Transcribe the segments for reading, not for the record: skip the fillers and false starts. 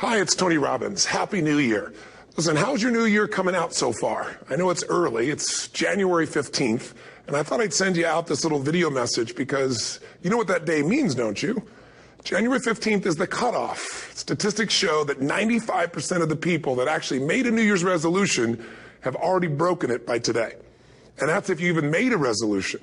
Hi, it's Tony Robbins. Happy New Year. Listen, how's your new year coming out so far? I know it's early. It's January 15th, and I thought I'd send you out this little video message because you know what that day means, don't you? January 15th is the cutoff. Statistics show that 95% of the people that actually made a New Year's resolution have already broken it by today. And that's if you even made a resolution.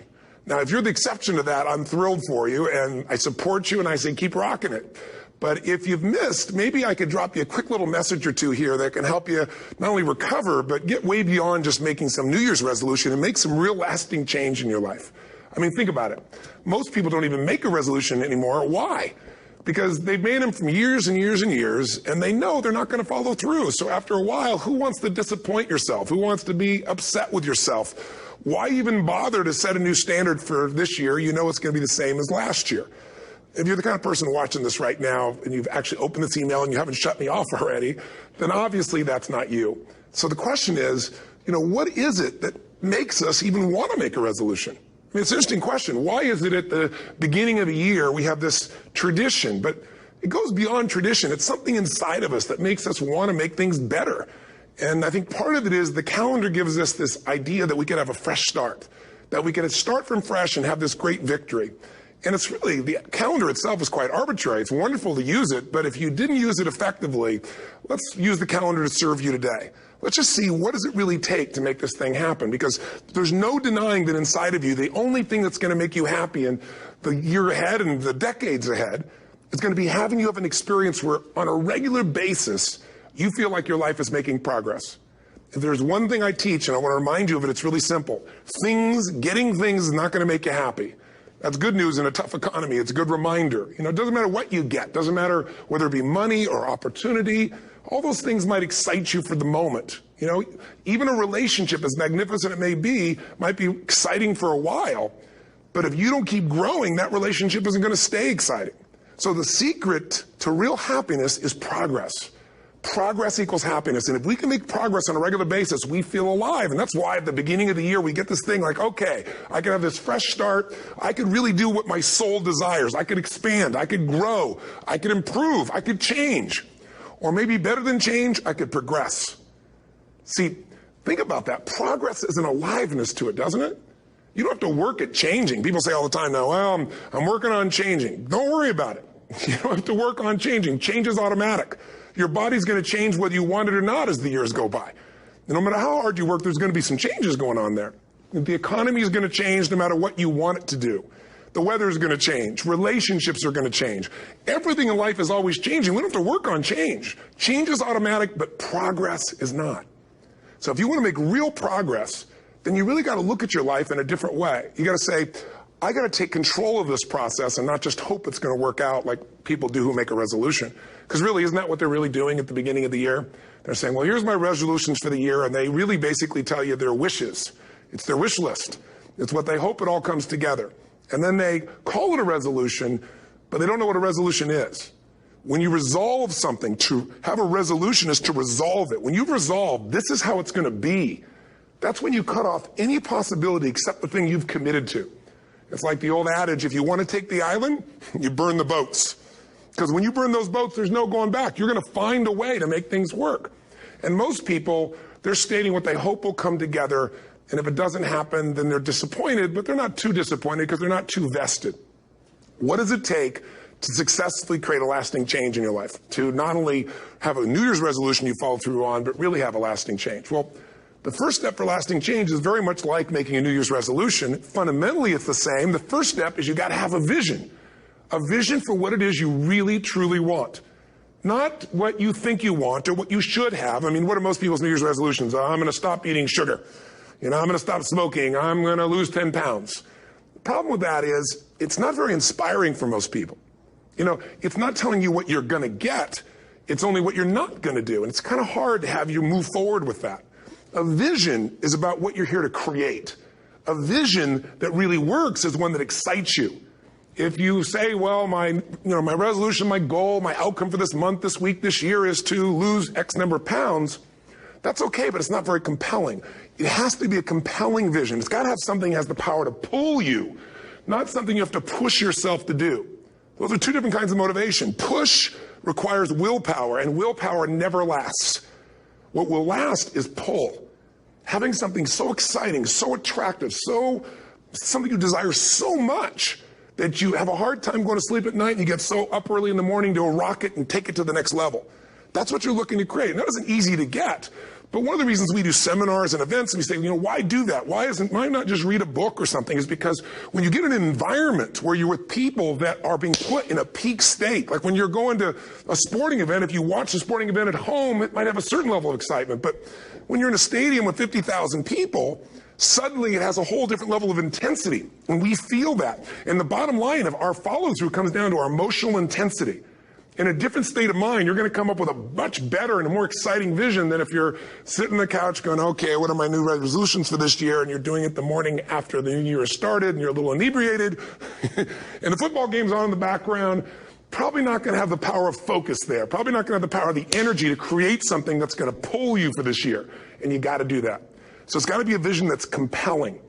Now, if you're the exception to that, I'm thrilled for you, and I support you, and I say keep rocking it. But if you've missed, maybe I could drop you a quick little message or two here that can help you not only recover, but get way beyond just making some New Year's resolution and make some real lasting change in your life. I mean, think about it. Most people don't even make a resolution anymore. Why? Because they've made them from years and years and years, and they know they're not going to follow through. So after a while, who wants to disappoint yourself? Who wants to be upset with yourself? Why even bother to set a new standard for this year? You know it's going to be the same as last year. If you're the kind of person watching this right now and you've actually opened this email and you haven't shut me off already, then obviously that's not you. So the question is, what is it that makes us even want to make a resolution? I mean, it's an interesting question. Why is it at the beginning of the year we have this tradition? But it goes beyond tradition. It's something inside of us that makes us want to make things better. And I think part of it is the calendar gives us this idea that we could have a fresh start, that we could start from fresh and have this great victory. And it's really, the calendar itself is quite arbitrary. It's wonderful to use it, but if you didn't use it effectively, let's use the calendar to serve you today. Let's just see, what does it really take to make this thing happen? Because there's no denying that inside of you, the only thing that's going to make you happy in the year ahead and the decades ahead is going to be having you have an experience where on a regular basis, you feel like your life is making progress. If there's one thing I teach, and I want to remind you of it, it's really simple. Getting things is not going to make you happy. That's good news in a tough economy. It's a good reminder. It doesn't matter what you get. It doesn't matter whether it be money or opportunity. All those things might excite you for the moment. Even a relationship, as magnificent it may be, might be exciting for a while. But if you don't keep growing, that relationship isn't going to stay exciting. So the secret to real happiness is progress. Progress equals happiness. And if we can make progress on a regular basis, we feel alive. And that's why at the beginning of the year, we get this thing like, okay, I can have this fresh start. I could really do what my soul desires. I could expand. I could grow. I could improve. I could change. Or maybe better than change, I could progress. See, think about that. Progress is an aliveness to it, doesn't it? You don't have to work at changing. People say all the time now, well, I'm working on changing. Don't worry about it. You don't have to work on changing. Change is automatic. Your body's going to change whether you want it or not as the years go by. And no matter how hard you work, there's going to be some changes going on there. The economy is going to change no matter what you want it to do. The weather is going to change. Relationships are going to change. Everything in life is always changing. We don't have to work on change. Change is automatic, but progress is not. So if you want to make real progress, then you really got to look at your life in a different way. You got to say, I got to take control of this process and not just hope it's going to work out like people do who make a resolution. Because really, isn't that what they're really doing at the beginning of the year? They're saying, well, here's my resolutions for the year, and they really basically tell you their wishes. It's their wish list. It's what they hope it all comes together. And then they call it a resolution, but they don't know what a resolution is. When you resolve something, to have a resolution is to resolve it. When you've resolved, this is how it's going to be. That's when you cut off any possibility except the thing you've committed to. It's like the old adage, if you want to take the island, you burn the boats. Because when you burn those boats, there's no going back. You're going to find a way to make things work. And most people, they're stating what they hope will come together. And if it doesn't happen, then they're disappointed, but they're not too disappointed because they're not too vested. What does it take to successfully create a lasting change in your life? To not only have a New Year's resolution you follow through on, but really have a lasting change? Well, the first step for lasting change is very much like making a New Year's resolution. Fundamentally, it's the same. The first step is you got to have a vision for what it is you really, truly want. Not what you think you want or what you should have. I mean, what are most people's New Year's resolutions? I'm going to stop eating sugar. I'm going to stop smoking. I'm going to lose 10 pounds. The problem with that is it's not very inspiring for most people. It's not telling you what you're going to get. It's only what you're not going to do. And it's kind of hard to have you move forward with that. A vision is about what you're here to create. A vision that really works is one that excites you. If you say, well, my resolution, my goal, my outcome for this month, this week, this year is to lose X number of pounds, that's okay, but it's not very compelling. It has to be a compelling vision. It's got to have something that has the power to pull you, not something you have to push yourself to do. Those are two different kinds of motivation. Push requires willpower, and willpower never lasts. What will last is pull. Having something so exciting, so attractive, something you desire so much that you have a hard time going to sleep at night and you get so up early in the morning to rock it and take it to the next level. That's what you're looking to create. And that isn't easy to get. But one of the reasons we do seminars and events and we say, why do that? Why not just read a book or something? Is because when you get in an environment where you're with people that are being put in a peak state, like when you're going to a sporting event, if you watch a sporting event at home, it might have a certain level of excitement. But when you're in a stadium with 50,000 people, suddenly it has a whole different level of intensity. And we feel that. And the bottom line of our follow-through comes down to our emotional intensity. In a different state of mind, you're going to come up with a much better and a more exciting vision than if you're sitting on the couch going, okay, what are my new resolutions for this year? And you're doing it the morning after the new year has started and you're a little inebriated and the football game's on in the background. Probably not going to have the power of focus there. Probably not going to have the power of the energy to create something that's going to pull you for this year. And you got to do that. So it's got to be a vision that's compelling.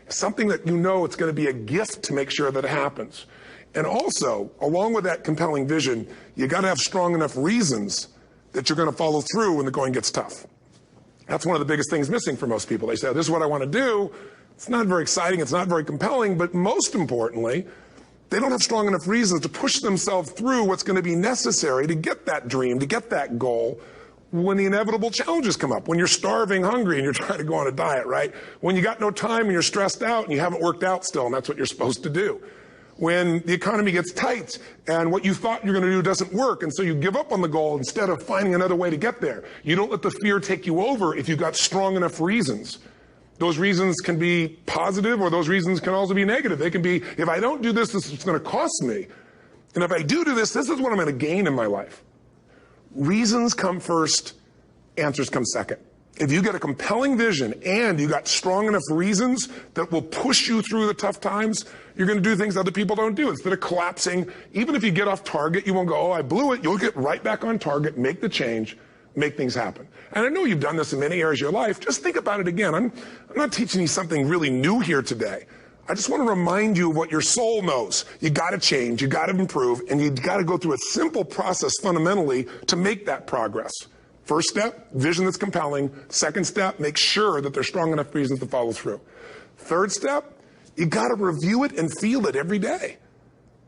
Something that it's going to be a gift to make sure that it happens. And also, along with that compelling vision, you got to have strong enough reasons that you're going to follow through when the going gets tough. That's one of the biggest things missing for most people. They say, this is what I want to do. It's not very exciting. It's not very compelling. But most importantly, they don't have strong enough reasons to push themselves through what's going to be necessary to get that dream, to get that goal when the inevitable challenges come up. When you're starving, hungry, and you're trying to go on a diet, right? When you got no time and you're stressed out and you haven't worked out still, and that's what you're supposed to do. When the economy gets tight and what you thought you're going to do doesn't work, and so you give up on the goal instead of finding another way to get there. You don't let the fear take you over if you've got strong enough reasons. Those reasons can be positive, or those reasons can also be negative. They can be, if I don't do this, this is going to cost me. And if I do this, this is what I'm going to gain in my life. Reasons come first, answers come second. If you get a compelling vision and you got strong enough reasons that will push you through the tough times, you're going to do things other people don't do. Instead of collapsing, even if you get off target, you won't go, oh, I blew it. You'll get right back on target, make the change, make things happen. And I know you've done this in many areas of your life. Just think about it again. I'm not teaching you something really new here today. I just want to remind you of what your soul knows. You got to change, you got to improve, and you got to go through a simple process fundamentally to make that progress. First step, vision that's compelling. Second step, make sure that there's strong enough reasons to follow through. Third step, you got to review it and feel it every day.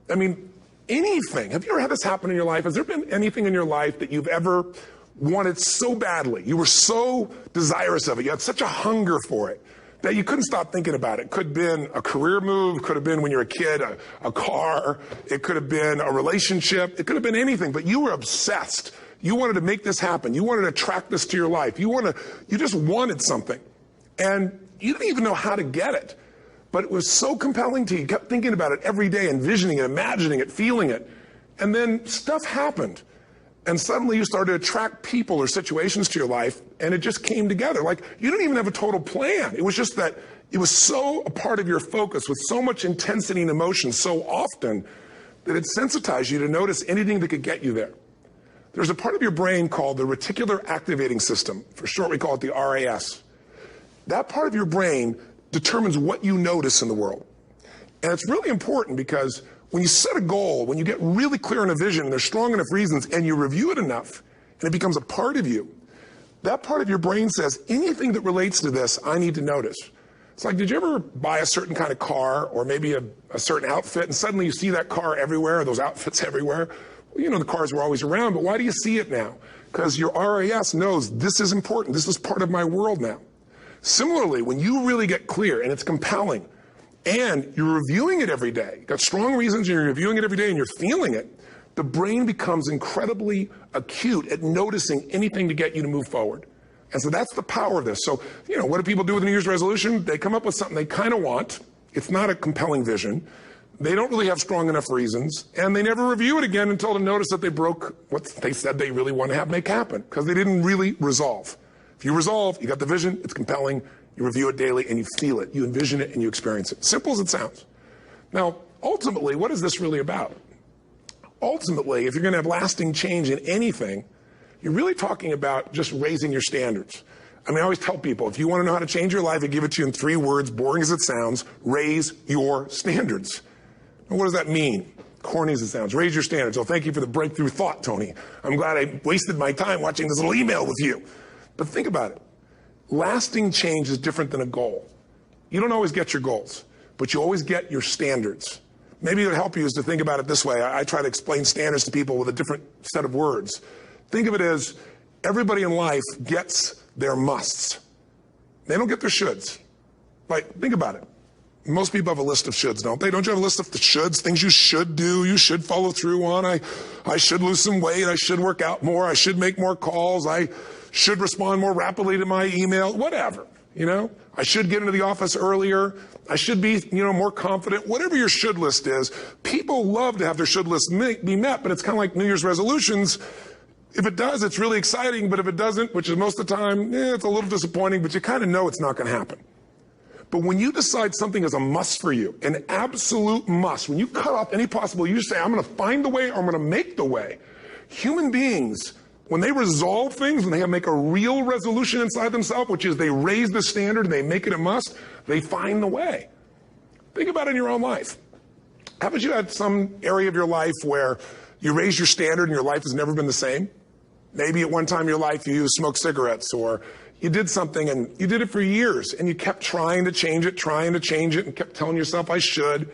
I mean, anything. Have you ever had this happen in your life? Has there been anything in your life that you've ever wanted so badly? You were so desirous of it. You had such a hunger for it that you couldn't stop thinking about it. Could have been a career move. Could have been when you were a kid, a car. It could have been a relationship. It could have been anything, but you were obsessed. You wanted to make this happen. You wanted to attract this to your life. You just wanted something. And you didn't even know how to get it. But it was so compelling to you. You kept thinking about it every day, envisioning it, imagining it, feeling it. And then stuff happened. And suddenly you started to attract people or situations to your life, and it just came together. Like, you didn't even have a total plan. It was just that it was so a part of your focus with so much intensity and emotion so often that it sensitized you to notice anything that could get you there. There's a part of your brain called the reticular activating system. For short, we call it the RAS. That part of your brain determines what you notice in the world. And it's really important because when you set a goal, when you get really clear on a vision, and there's strong enough reasons, and you review it enough, and it becomes a part of you, that part of your brain says, anything that relates to this, I need to notice. It's like, did you ever buy a certain kind of car or maybe a certain outfit, and suddenly you see that car everywhere, or those outfits everywhere? Well, you know, the cars were always around, but why do you see it now? Because your RAS knows this is important. This is part of my world now. Similarly, when you really get clear and it's compelling, and you're reviewing it every day, you've got strong reasons, and you're reviewing it every day, and you're feeling it, the brain becomes incredibly acute at noticing anything to get you to move forward. And so that's the power of this. So, you know, what do people do with a New Year's resolution? They come up with something they kind of want. It's not a compelling vision. They don't really have strong enough reasons, and they never review it again until they notice that they broke what they said they really want to make happen, because they didn't really resolve. If you resolve, you got the vision, it's compelling, you review it daily, and you feel it, you envision it, and you experience it. Simple as it sounds. Now, ultimately, what is this really about? Ultimately, if you're going to have lasting change in anything, you're really talking about just raising your standards. I mean, I always tell people, if you want to know how to change your life, I give it to you in 3 words, boring as it sounds: raise your standards. And what does that mean? corny as it sounds. Raise your standards. Oh, thank you for the breakthrough thought, Tony. I'm glad I wasted my time watching this little email with you. But think about it. Lasting change is different than a goal. You don't always get your goals, but you always get your standards. Maybe it would help you is to think about it this way. I try to explain standards to people with a different set of words. Think of it as everybody in life gets their musts. They don't get their shoulds. Like, think about it. Most people have a list of shoulds, don't they? Don't you have a list of the shoulds, things you should do, you should follow through on? I should lose some weight, I should work out more, I should make more calls, I should respond more rapidly to my email, whatever, you know? I should get into the office earlier, I should be, more confident. Whatever your should list is, people love to have their should list be met, but it's kind of like New Year's resolutions. If it does, it's really exciting, but if it doesn't, which is most of the time, it's a little disappointing, but you kind of know it's not going to happen. But when you decide something is a must for you, an absolute must, when you cut off any possible, you say, I'm going to find the way or I'm going to make the way. Human beings, when they resolve things, when they make a real resolution inside themselves, which is they raise the standard and they make it a must, they find the way. Think about it in your own life. Haven't you had some area of your life where you raise your standard and your life has never been the same? Maybe at one time in your life you smoked cigarettes, or you did something and you did it for years and you kept trying to change it and kept telling yourself I should.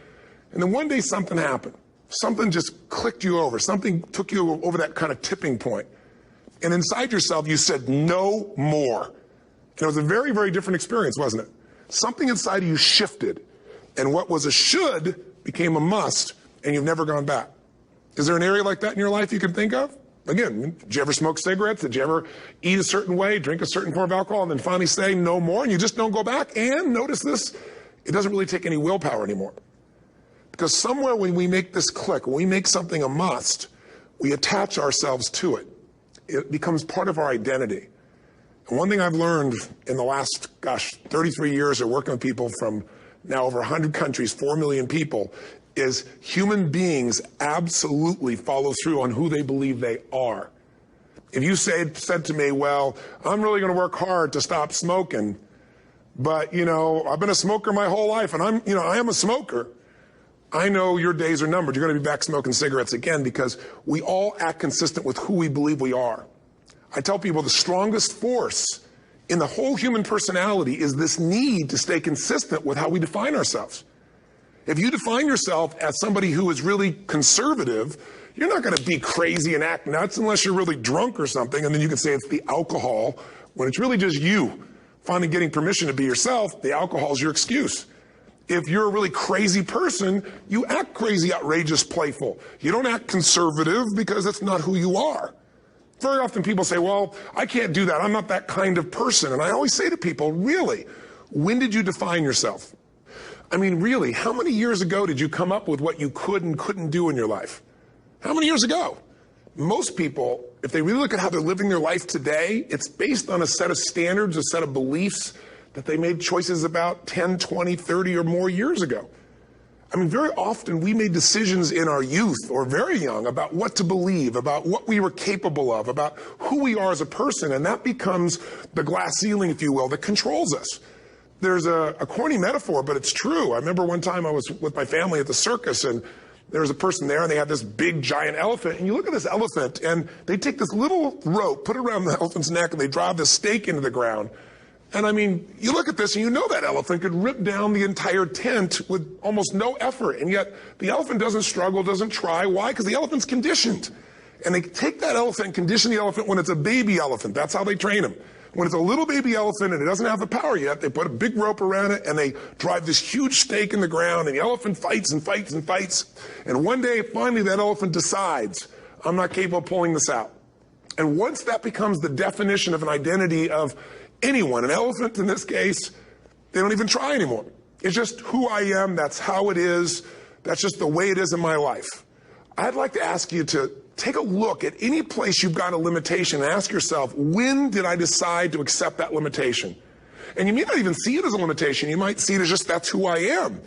And then one day something happened. Something just clicked you over. Something took you over that kind of tipping point. And inside yourself you said no more. And it was a very, very different experience, wasn't it? Something inside of you shifted. And what was a should became a must, and you've never gone back. Is there an area like that in your life you can think of? Again, did you ever smoke cigarettes? Did you ever eat a certain way, drink a certain form of alcohol, and then finally say no more, and you just don't go back? And notice this, it doesn't really take any willpower anymore. Because somewhere when we make this click, when we make something a must, we attach ourselves to it. It becomes part of our identity. And one thing I've learned in the last, 33 years of working with people from now over 100 countries, 4 million people, is human beings absolutely follow through on who they believe they are. If you said to me, well, I'm really going to work hard to stop smoking, but, I've been a smoker my whole life, and I am a smoker, I know your days are numbered. You're going to be back smoking cigarettes again, because we all act consistent with who we believe we are. I tell people the strongest force in the whole human personality is this need to stay consistent with how we define ourselves. If you define yourself as somebody who is really conservative, you're not going to be crazy and act nuts unless you're really drunk or something, and then you can say it's the alcohol, when it's really just you finally getting permission to be yourself. The alcohol is your excuse. If you're a really crazy person, you act crazy, outrageous, playful. You don't act conservative because that's not who you are. Very often people say, well, I can't do that. I'm not that kind of person. And I always say to people, really, when did you define yourself? I mean, really, how many years ago did you come up with what you could and couldn't do in your life? How many years ago? Most people, if they really look at how they're living their life today, it's based on a set of standards, a set of beliefs that they made choices about 10, 20, 30 or more years ago. I mean, very often we made decisions in our youth or very young about what to believe, about what we were capable of, about who we are as a person, and that becomes the glass ceiling, if you will, that controls us. There's a corny metaphor, but it's true. I remember one time I was with my family at the circus, and there was a person there, and they had this big, giant elephant. And you look at this elephant, and they take this little rope, put it around the elephant's neck, and they drive this stake into the ground. And I mean, you look at this, and you know that elephant could rip down the entire tent with almost no effort. And yet, the elephant doesn't struggle, doesn't try. Why? Because the elephant's conditioned. And they take that elephant and condition the elephant when it's a baby elephant. That's how they train him. When it's a little baby elephant and it doesn't have the power yet, they put a big rope around it and they drive this huge stake in the ground, and the elephant fights and fights and fights. And one day, finally, that elephant decides, I'm not capable of pulling this out. And once that becomes the definition of an identity of anyone, an elephant in this case, they don't even try anymore. It's just who I am, that's how it is, that's just the way it is in my life. I'd like to ask you to take a look at any place you've got a limitation and ask yourself, when did I decide to accept that limitation? And you may not even see it as a limitation. You might see it as just that's who I am.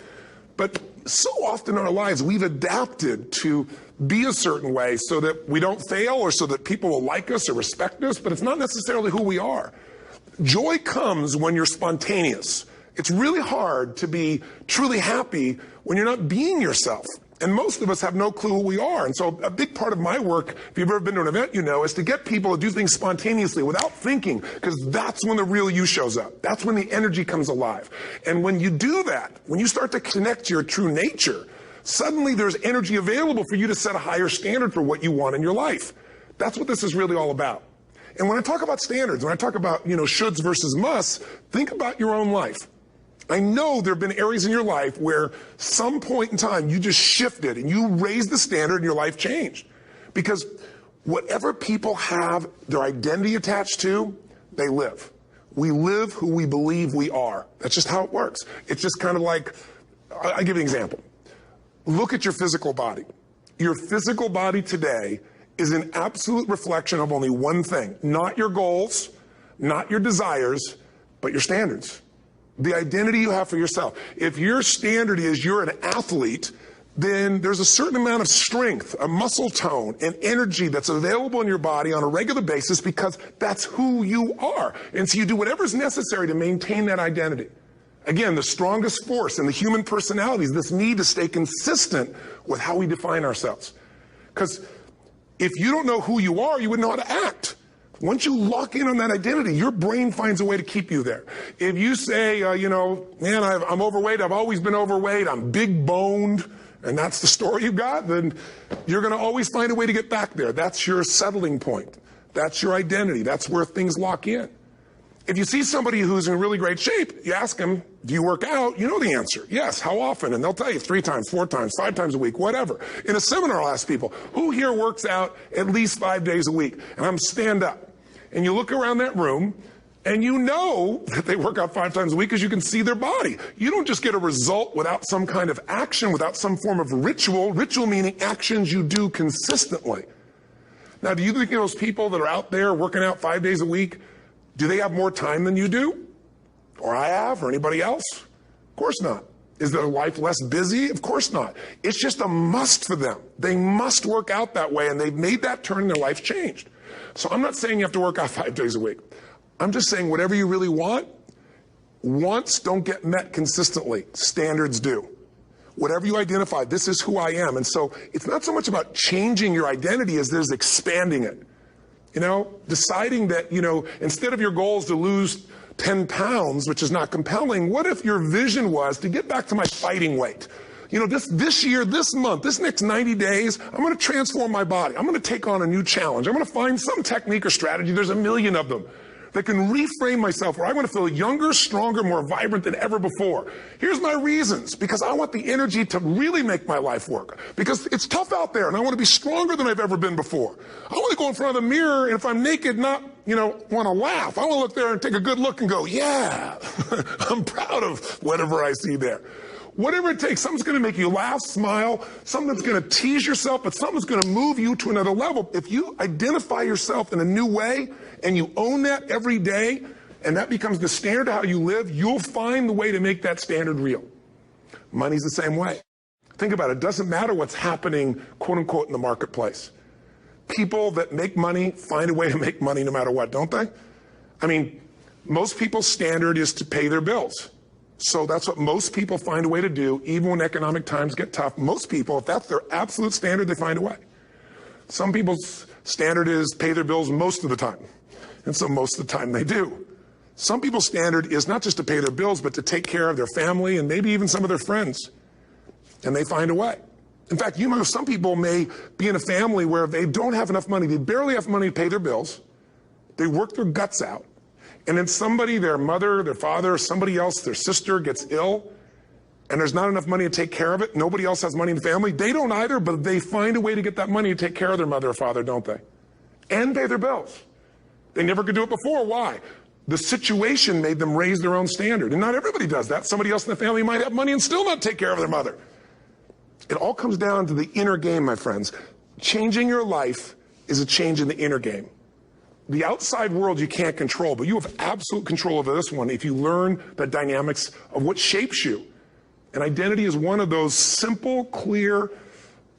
But so often in our lives, we've adapted to be a certain way so that we don't fail or so that people will like us or respect us, but it's not necessarily who we are. Joy comes when you're spontaneous. It's really hard to be truly happy when you're not being yourself. And most of us have no clue who we are. And so a big part of my work, if you've ever been to an event, you know, is to get people to do things spontaneously without thinking, because that's when the real you shows up. That's when the energy comes alive. And when you do that, when you start to connect to your true nature, suddenly there's energy available for you to set a higher standard for what you want in your life. That's what this is really all about. And when I talk about standards, when I talk about, shoulds versus musts, think about your own life. I know there have been areas in your life where some point in time you just shifted and you raised the standard and your life changed. Because whatever people have their identity attached to, they live. We live who we believe we are. That's just how it works. It's just kind of like, I'll give you an example. Look at your physical body. Your physical body today is an absolute reflection of only one thing. Not your goals, not your desires, but your standards. The identity you have for yourself. If your standard is you're an athlete, then there's a certain amount of strength, a muscle tone, and energy that's available in your body on a regular basis because that's who you are. And so you do whatever's necessary to maintain that identity. Again, the strongest force in the human personality is this need to stay consistent with how we define ourselves. Because if you don't know who you are, you wouldn't know how to act. Once you lock in on that identity, your brain finds a way to keep you there. If you say, man, I'm overweight, I've always been overweight, I'm big boned, and that's the story you've got, then you're going to always find a way to get back there. That's your settling point. That's your identity. That's where things lock in. If you see somebody who's in really great shape, you ask them, do you work out? You know the answer. Yes. How often? And they'll tell you 3 times, 4 times, 5 times a week, whatever. In a seminar, I'll ask people, who here works out at least 5 days a week? And I'm stand up. And you look around that room, and you know that they work out 5 times a week because you can see their body. You don't just get a result without some kind of action, without some form of ritual. Ritual meaning actions you do consistently. Now, do you think those people that are out there working out 5 days a week, do they have more time than you do? Or I have, or anybody else? Of course not. Is their life less busy? Of course not. It's just a must for them. They must work out that way, and they've made that turn and their life changed. So I'm not saying you have to work out 5 days a week. I'm just saying whatever you really want, wants don't get met consistently. Standards do. Whatever you identify, this is who I am. And so it's not so much about changing your identity as there's expanding it. Deciding that, instead of your goals to lose 10 pounds, which is not compelling, what if your vision was to get back to my fighting weight? This year, this month, this next 90 days, I'm going to transform my body. I'm going to take on a new challenge. I'm going to find some technique or strategy. There's a million of them that can reframe myself where I want to feel younger, stronger, more vibrant than ever before. Here's my reasons. Because I want the energy to really make my life work. Because it's tough out there, and I want to be stronger than I've ever been before. I want to go in front of the mirror, and if I'm naked, not, want to laugh. I want to look there and take a good look and go, yeah, I'm proud of whatever I see there. Whatever it takes, something's going to make you laugh, smile, something that's going to tease yourself, but something's going to move you to another level. If you identify yourself in a new way and you own that every day, and that becomes the standard of how you live, you'll find the way to make that standard real. Money's the same way. Think about it. It doesn't matter what's happening, quote unquote, in the marketplace. People that make money find a way to make money no matter what, don't they? I mean, most people's standard is to pay their bills. So that's what most people find a way to do, even when economic times get tough. Most people, if that's their absolute standard, they find a way. Some people's standard is pay their bills most of the time. And so most of the time they do. Some people's standard is not just to pay their bills, but to take care of their family and maybe even some of their friends. And they find a way. In fact, some people may be in a family where they don't have enough money. They barely have money to pay their bills. They work their guts out. And then somebody, their mother, their father, somebody else, their sister gets ill, and there's not enough money to take care of it. Nobody else has money in the family. They don't either, but they find a way to get that money to take care of their mother or father, don't they? And pay their bills. They never could do it before. Why? The situation made them raise their own standard. And not everybody does that. Somebody else in the family might have money and still not take care of their mother. It all comes down to the inner game, my friends. Changing your life is a change in the inner game. The outside world you can't control, but you have absolute control over this one if you learn the dynamics of what shapes you. And identity is one of those simple, clear,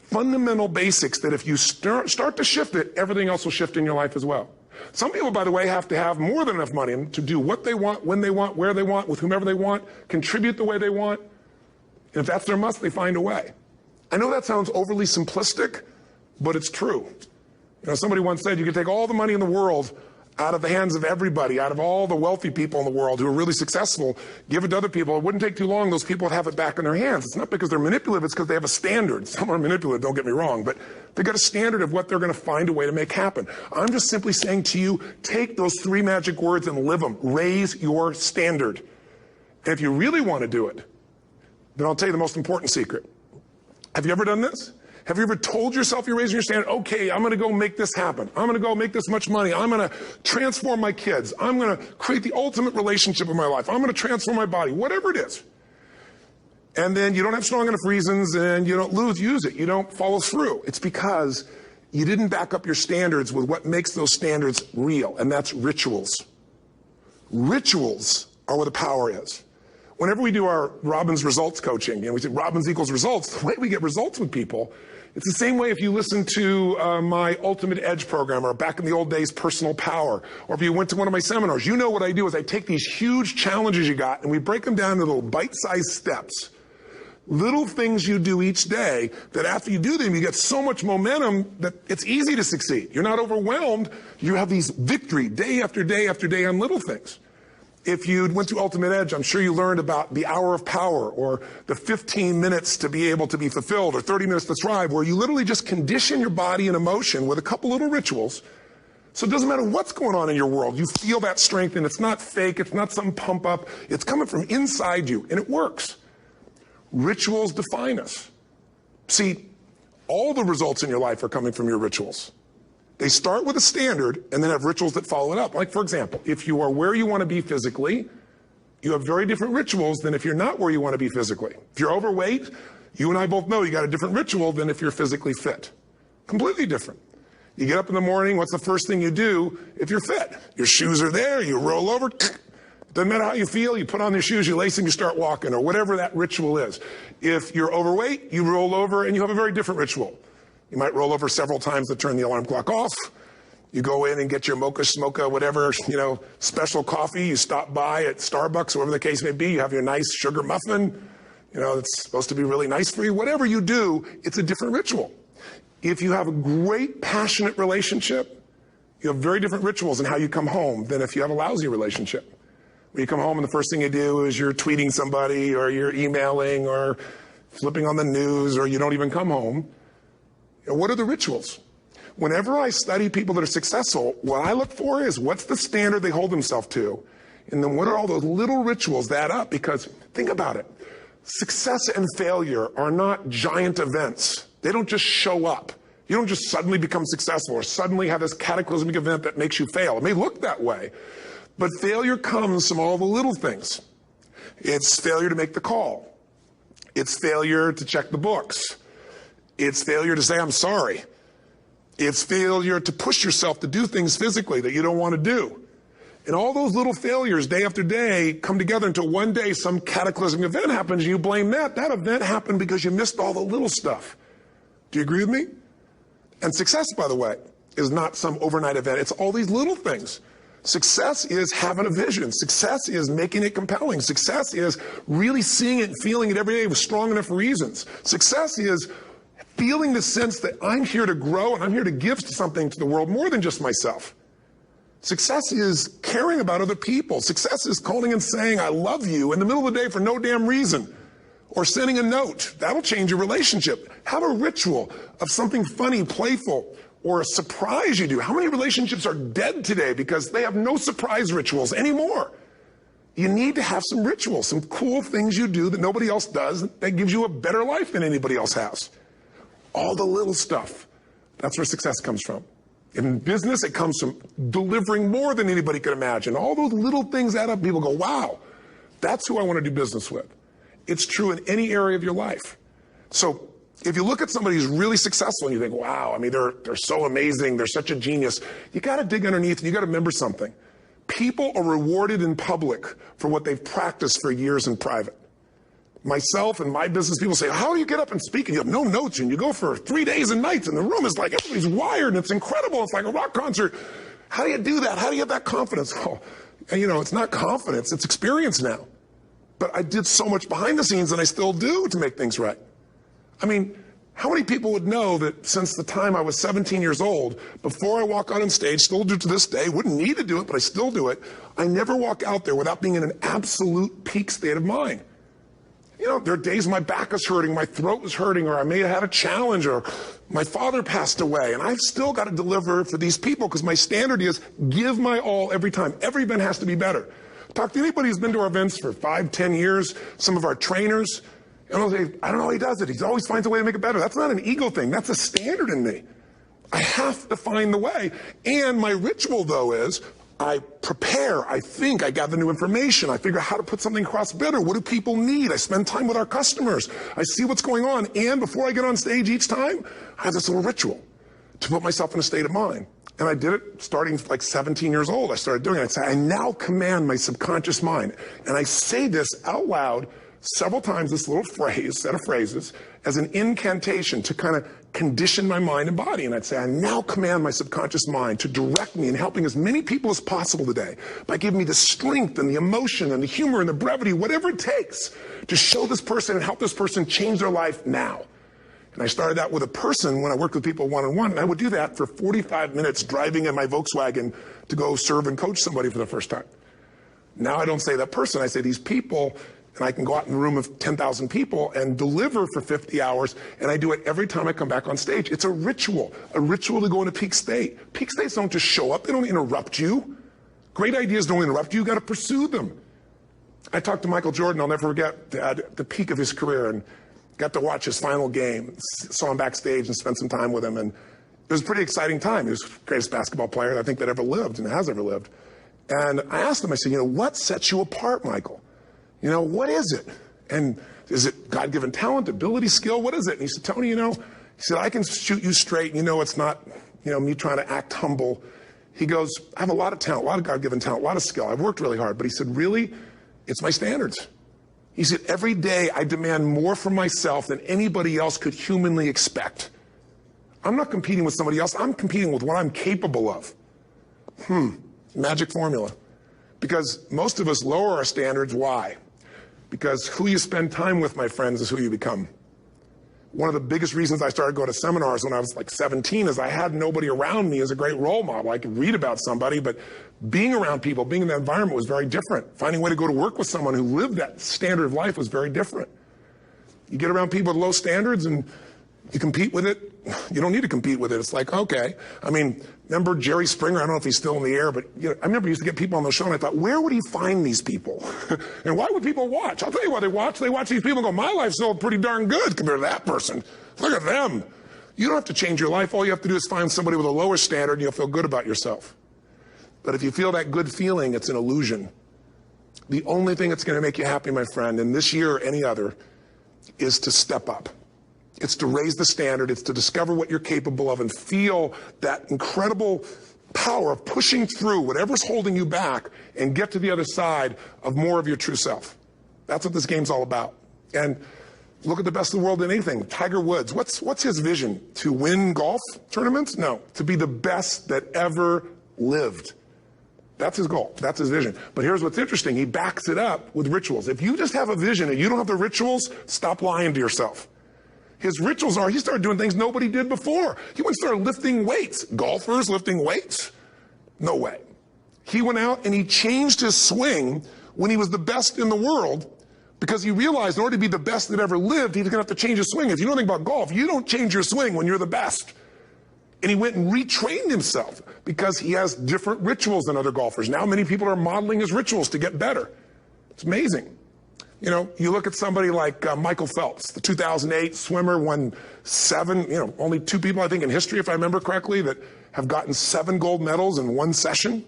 fundamental basics that if you start to shift it, everything else will shift in your life as well. Some people, by the way, have to have more than enough money to do what they want, when they want, where they want, with whomever they want, contribute the way they want. And if that's their must, they find a way. I know that sounds overly simplistic, but it's true. You know, somebody once said you could take all the money in the world out of the hands of everybody, out of all the wealthy people in the world who are really successful, give it to other people. It wouldn't take too long. Those people would have it back in their hands. It's not because they're manipulative. It's because they have a standard. Some are manipulative, don't get me wrong, but they've got a standard of what they're going to find a way to make happen. I'm just simply saying to you, take those 3 magic words and live them. Raise your standard. And if you really want to do it, then I'll tell you the most important secret. Have you ever done this? Have you ever told yourself you're raising your standard? Okay, I'm going to go make this happen. I'm going to go make this much money. I'm going to transform my kids. I'm going to create the ultimate relationship in my life. I'm going to transform my body, whatever it is. And then you don't have strong enough reasons and you don't use it. You don't follow through. It's because you didn't back up your standards with what makes those standards real, and that's rituals. Rituals are where the power is. Whenever we do our Robbins results coaching, and we say Robbins equals results, the way we get results with people, it's the same way if you listen to my Ultimate Edge program, or back in the old days, Personal Power, or if you went to one of my seminars. You know what I do is I take these huge challenges you got and we break them down into little bite-sized steps. Little things you do each day that after you do them, you get so much momentum that it's easy to succeed. You're not overwhelmed. You have these victory day after day after day on little things. If you went to Ultimate Edge, I'm sure you learned about the hour of power, or the 15 minutes to be able to be fulfilled, or 30 minutes to thrive, where you literally just condition your body and emotion with a couple little rituals. So it doesn't matter what's going on in your world. You feel that strength, and it's not fake. It's not some pump up. It's coming from inside you, and it works. Rituals define us. See, all the results in your life are coming from your rituals. They start with a standard and then have rituals that follow it up. Like, for example, if you are where you want to be physically, you have very different rituals than if you're not where you want to be physically. If you're overweight, you and I both know you got a different ritual than if you're physically fit. Completely different. You get up in the morning, what's the first thing you do if you're fit? Your shoes are there, you roll over, doesn't matter how you feel, you put on your shoes, you lace them, you start walking, or whatever that ritual is. If you're overweight, you roll over and you have a very different ritual. You might roll over several times to turn the alarm clock off. You go in and get your mocha, smocha, whatever, special coffee. You stop by at Starbucks, whatever the case may be. You have your nice sugar muffin. It's supposed to be really nice for you. Whatever you do, it's a different ritual. If you have a great, passionate relationship, you have very different rituals in how you come home than if you have a lousy relationship. When you come home and the first thing you do is you're tweeting somebody, or you're emailing, or flipping on the news, or you don't even come home. What are the rituals? Whenever I study people that are successful, what I look for is what's the standard they hold themselves to, and then what are all those little rituals that add up? Because think about it. Success and failure are not giant events. They don't just show up. You don't just suddenly become successful or suddenly have this cataclysmic event that makes you fail. It may look that way, but failure comes from all the little things. It's failure to make the call. It's failure to check the books. It's failure to say, I'm sorry. It's failure to push yourself to do things physically that you don't want to do. And all those little failures day after day come together until one day some cataclysmic event happens and you blame that. That event happened because you missed all the little stuff. Do you agree with me? And success, by the way, is not some overnight event. It's all these little things. Success is having a vision. Success is making it compelling. Success is really seeing it and feeling it every day with strong enough reasons. Success is feeling the sense that I'm here to grow and I'm here to give something to the world more than just myself. Success is caring about other people. Success is calling and saying, I love you in the middle of the day for no damn reason. Or sending a note. That'll change your relationship. Have a ritual of something funny, playful, or a surprise you do. How many relationships are dead today because they have no surprise rituals anymore? You need to have some rituals, some cool things you do that nobody else does that gives you a better life than anybody else has. All the little stuff. That's where success comes from. In business, it comes from delivering more than anybody could imagine. All those little things add up. People go, wow, that's who I want to do business with. It's true in any area of your life. So if you look at somebody who's really successful and you think, wow, they're so amazing, they're such a genius, you got to dig underneath and you got to remember something. People are rewarded in public for what they've practiced for years in private. Myself and my business people say, how do you get up and speak and you have no notes and you go for 3 days and nights and the room is like everybody's wired and it's incredible. It's like a rock concert. How do you do that? How do you have that confidence? Oh, it's not confidence. It's experience now. But I did so much behind the scenes and I still do to make things right. How many people would know that since the time I was 17 years old, before I walk out on stage, still do to this day, wouldn't need to do it, but I still do it, I never walk out there without being in an absolute peak state of mind. You know, there are days my back is hurting, my throat is hurting, or I may have had a challenge, or my father passed away, and I've still got to deliver for these people because my standard is give my all every time. Every event has to be better. Talk to anybody who's been to our events for 5, 10 years, some of our trainers, and I'll say, I don't know how he does it. He always finds a way to make it better. That's not an ego thing. That's a standard in me. I have to find the way. And my ritual, though, is I prepare, I think, I gather new information, I figure out how to put something across better. What do people need? I spend time with our customers. I see what's going on. And before I get on stage each time, I have this little ritual to put myself in a state of mind. And I did it starting like 17 years old. I started doing it. I now command my subconscious mind. And I say this out loud several times, this little phrase, set of phrases, as an incantation to kind of condition my mind and body. And I'd say, I now command my subconscious mind to direct me in helping as many people as possible today by giving me the strength and the emotion and the humor and the brevity, whatever it takes to show this person and help this person change their life now. And I started that with a person when I worked with people one-on-one, and I would do that for 45 minutes driving in my Volkswagen to go serve and coach somebody for the first time. Now I don't say that person, I say these people. And I can go out in a room of 10,000 people and deliver for 50 hours, and I do it every time I come back on stage. It's a ritual to go into peak state. Peak states don't just show up, they don't interrupt you. Great ideas don't interrupt you, you gotta pursue them. I talked to Michael Jordan, I'll never forget, at the peak of his career, and got to watch his final game, saw him backstage and spent some time with him, and it was a pretty exciting time. He was the greatest basketball player I think that ever lived and has ever lived. And I asked him, I said, what sets you apart, Michael? What is it? And is it God-given talent, ability, skill? What is it? And he said, Tony, he said, I can shoot you straight. It's not, me trying to act humble. He goes, I have a lot of talent, a lot of God-given talent, a lot of skill. I've worked really hard. But he said, really, it's my standards. He said, every day I demand more from myself than anybody else could humanly expect. I'm not competing with somebody else. I'm competing with what I'm capable of. Magic formula. Because most of us lower our standards. Why? Because who you spend time with, my friends, is who you become. One of the biggest reasons I started going to seminars when I was like 17 is I had nobody around me as a great role model. I could read about somebody, but being around people, being in that environment was very different. Finding a way to go to work with someone who lived that standard of life was very different. You get around people with low standards and you compete with it. You don't need to compete with it. It's like, okay. Remember Jerry Springer? I don't know if he's still in the air, but I remember he used to get people on the show, and I thought, where would he find these people? And why would people watch? I'll tell you why they watch. They watch these people and go, my life's still pretty darn good compared to that person. Look at them. You don't have to change your life. All you have to do is find somebody with a lower standard, and you'll feel good about yourself. But if you feel that good feeling, it's an illusion. The only thing that's going to make you happy, my friend, and this year or any other, is to step up. It's to raise the standard. It's to discover what you're capable of and feel that incredible power of pushing through whatever's holding you back and get to the other side of more of your true self. That's what this game's all about. And look at the best in the world in anything. Tiger Woods, what's his vision? To win golf tournaments? No, to be the best that ever lived. That's his goal. That's his vision. But here's what's interesting. He backs it up with rituals. If you just have a vision and you don't have the rituals, stop lying to yourself. His rituals are, he started doing things nobody did before. He went and started lifting weights. Golfers lifting weights? No way. He went out and he changed his swing when he was the best in the world because he realized in order to be the best that ever lived, he's going to have to change his swing. If you know anything about golf, you don't change your swing when you're the best. And he went and retrained himself because he has different rituals than other golfers. Now many people are modeling his rituals to get better. It's amazing. You look at somebody like Michael Phelps, the 2008 swimmer, won 7, only 2 people, I think, in history, if I remember correctly, that have gotten 7 gold medals in one session.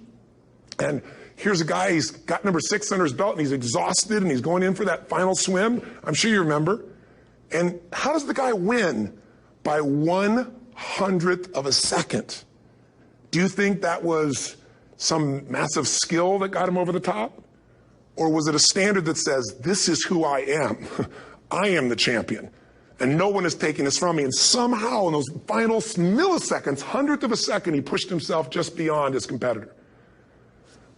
And here's a guy, he's got number 6 under his belt, and he's exhausted, and he's going in for that final swim. I'm sure you remember. And how does the guy win? By 1/100th of a second. Do you think that was some massive skill that got him over the top? Or was it a standard that says, this is who I am. I am the champion. And no one is taking this from me. And somehow in those final milliseconds, 1/100th of a second, he pushed himself just beyond his competitor.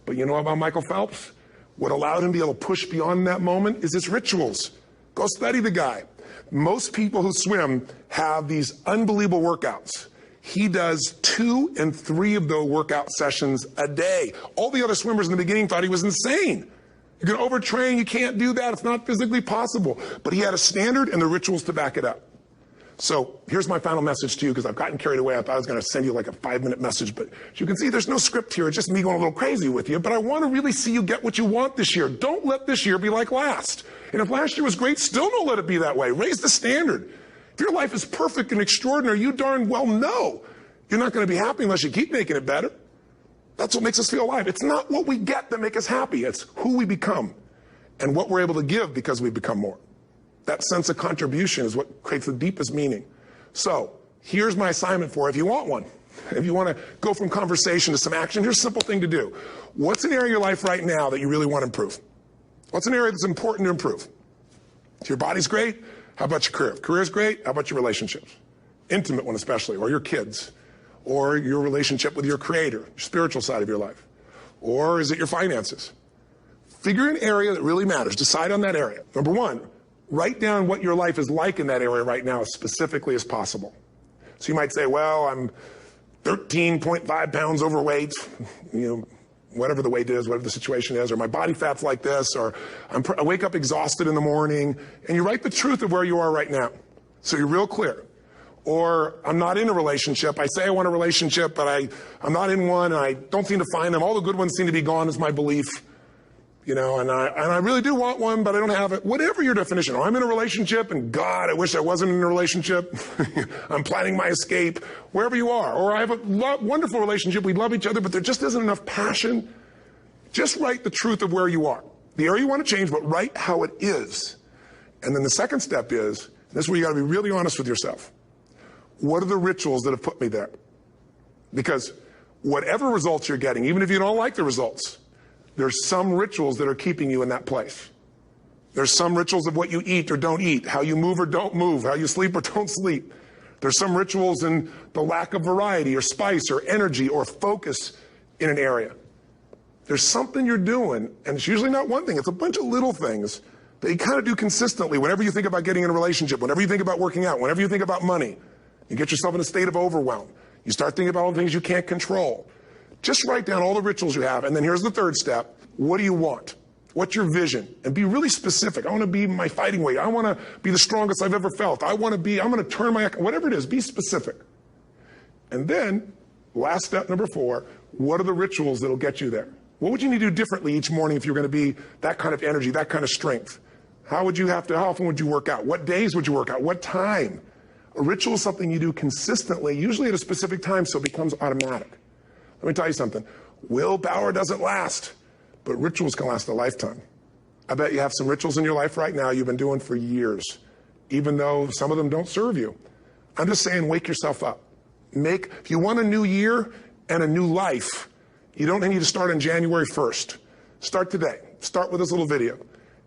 But you know about Michael Phelps? What allowed him to be able to push beyond that moment is his rituals. Go study the guy. Most people who swim have these unbelievable workouts. He does 2 and 3 of those workout sessions a day. All the other swimmers in the beginning thought he was insane. You're going to overtrain, you can't do that, it's not physically possible. But he had a standard and the rituals to back it up. So here's my final message to you, because I've gotten carried away. I thought I was going to send you like a 5-minute message, but as you can see, there's no script here. It's just me going a little crazy with you, but I want to really see you get what you want this year. Don't let this year be like last. And if last year was great, still don't let it be that way. Raise the standard. If your life is perfect and extraordinary, you darn well know you're not going to be happy unless you keep making it better. That's what makes us feel alive. It's not what we get that makes us happy. It's who we become and what we're able to give because we become more. That sense of contribution is what creates the deepest meaning. So here's my assignment for you if you want one. If you want to go from conversation to some action, here's a simple thing to do. What's an area of your life right now that you really want to improve? What's an area that's important to improve? If your body's great, how about your career? If career's great, how about your relationships? Intimate one especially, or your kids, or your relationship with your creator, your spiritual side of your life. Or is it your finances? Figure an area that really matters. Decide on that area. Number one, write down what your life is like in that area right now as specifically as possible. So you might say, well, I'm 13.5 pounds overweight, whatever the weight is, whatever the situation is, or my body fat's like this, or I wake up exhausted in the morning, and you write the truth of where you are right now. So you're real clear. Or I'm not in a relationship. I say I want a relationship, but I'm not in one, and I don't seem to find them. All the good ones seem to be gone is my belief. And I really do want one, but I don't have it. Whatever your definition. Or I'm in a relationship, and God, I wish I wasn't in a relationship. I'm planning my escape. Wherever you are. Or I have a wonderful relationship. We love each other, but there just isn't enough passion. Just write the truth of where you are. The area you want to change, but write how it is. And then the second step is, this is where you got to be really honest with yourself. What are the rituals that have put me there? Because whatever results you're getting, even if you don't like the results, there's some rituals that are keeping you in that place. There's some rituals of what you eat or don't eat, how you move or don't move, how you sleep or don't sleep. There's some rituals in the lack of variety or spice or energy or focus in an area. There's something you're doing, and it's usually not one thing, it's a bunch of little things that you kind of do consistently whenever you think about getting in a relationship, whenever you think about working out, whenever you think about money. You get yourself in a state of overwhelm. You start thinking about all the things you can't control. Just write down all the rituals you have, and then here's the third step. What do you want? What's your vision? And be really specific. I want to be my fighting weight. I want to be the strongest I've ever felt. I'm going to turn my, whatever it is, be specific. And then, last step, number 4, what are the rituals that'll get you there? What would you need to do differently each morning if you're going to be that kind of energy, that kind of strength? How often would you work out? What days would you work out? What time? A ritual is something you do consistently, usually at a specific time, so it becomes automatic. Let me tell you something. Willpower doesn't last, but rituals can last a lifetime. I bet you have some rituals in your life right now you've been doing for years, even though some of them don't serve you. I'm just saying, wake yourself up. If you want a new year and a new life, you don't need to start on January 1st. Start today. Start with this little video.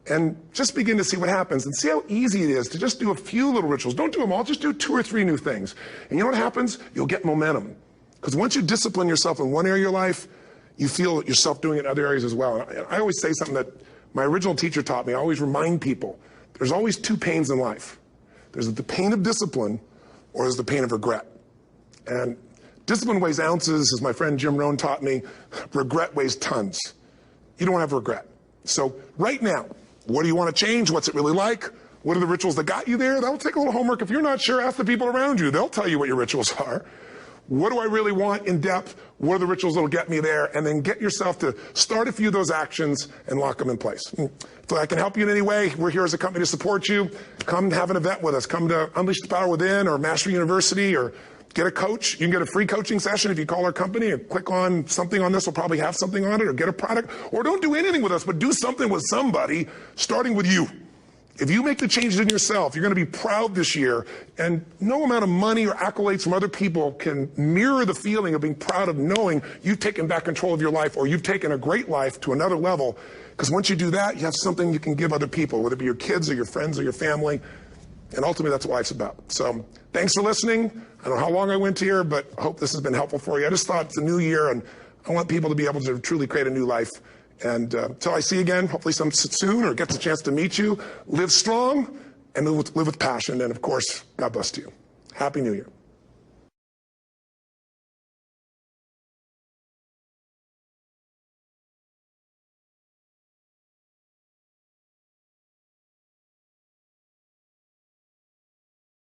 And just begin to see what happens and see how easy it is to just do a few little rituals. Don't do them all, just do 2 or 3 new things. And you know what happens? You'll get momentum. Because once you discipline yourself in one area of your life, you feel yourself doing it in other areas as well. And I always say something that my original teacher taught me. I always remind people, there's always 2 pains in life. There's the pain of discipline, or there's the pain of regret. And discipline weighs ounces, as my friend Jim Rohn taught me. Regret weighs tons. You don't want to have regret. So right now, what do you want to change? What's it really like? What are the rituals that got you there? That'll take a little homework. If you're not sure, ask the people around you. They'll tell you what your rituals are. What do I really want in depth? What are the rituals that'll get me there? And then get yourself to start a few of those actions and lock them in place. If I can help you in any way, we're here as a company to support you. Come have an event with us. Come to Unleash the Power Within or Mastery University, or get a coach. You can get a free coaching session if you call our company and click on something on this. We'll probably have something on it, or get a product. Or don't do anything with us, but do something with somebody, starting with you. If you make the changes in yourself, you're going to be proud this year. And no amount of money or accolades from other people can mirror the feeling of being proud of knowing you've taken back control of your life, or you've taken a great life to another level. Because once you do that, you have something you can give other people, whether it be your kids or your friends or your family. And ultimately, that's what life's about. So thanks for listening. I don't know how long I went here, but I hope this has been helpful for you. I just thought it's a new year, and I want people to be able to truly create a new life. And until I see you again, hopefully soon, or gets a chance to meet you, live strong and live with passion. And of course, God bless to you. Happy New Year.